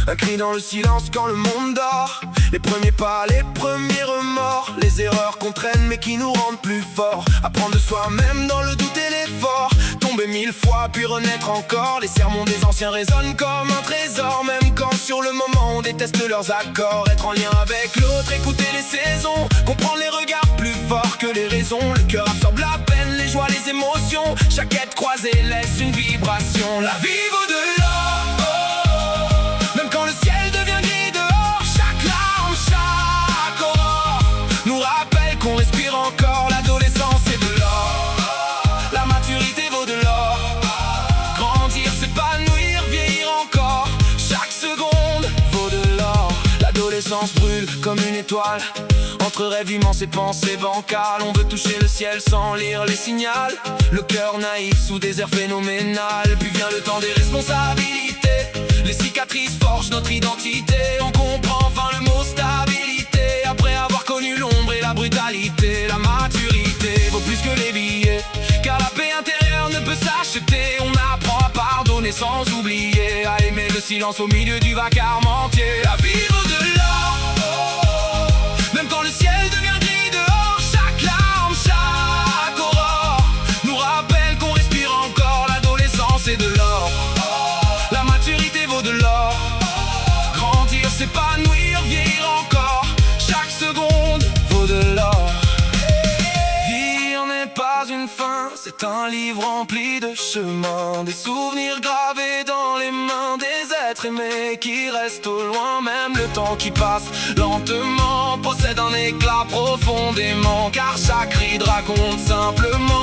Un cri dans le silence quand le monde dort. Les premiers pas, les premiers remords. Les erreurs qu'on traîne mais qui nous rendent plus forts. Apprendre de soi-même dans le doute et l'effort. Tomber 1000 fois puis renaître encore. Les sermons des anciens résonnent comme un trésor. Même quand sur le moment on déteste leurs accords. Être en lien avec l'autre, écouter les saisons. Comprendre les regards plus forts que les raisons. Le cœur absorbe la peine, les joies, les émotions. Chaque être croisé laisse une vibration. La vie vaut de l'or. Même quand le ciel devient gris dehors. Chaque larme, chaque aurore nous rappelle qu'on respire encore. L'adolescence est de l'or. La maturité vaut de l'or. Grandir, s'épanouir, vieillir encore. Chaque seconde vaut de l'or. L'adolescence brûle comme une étoile. Entre rêves immenses et pensées bancales. On veut toucher le ciel sans lire les signals. Le cœur naïf sous des airs phénoménal. Puis vient le temps des responsabilités. Les cicatrices forgent notre identité. On comprend enfin le mot stabilité. Après avoir connu l'ombre et la brutalité. La maturité vaut plus que les billets. Car la paix intérieure ne peut s'acheter. On apprend à pardonner sans oublier. À aimer le silence au milieu du vacarme entier. La vie vaut de l'or. Même quand le ciel devient gris dehors. Chaque larme, chaque aurore nous rappelle qu'on respire encore. L'adolescence est de l'or. La maturité vaut de l'or. Grandir, s'épanouir, vieillir encore. Chaque seconde vaut de l'or. Vivre n'est pas une fin, c'est un livre rempli de chemins. Des souvenirs gravés dans les mains. Des êtres aimés qui restent au loin. Même le temps qui passe lentement possède un éclat profondément. Car chaque ride raconte simplement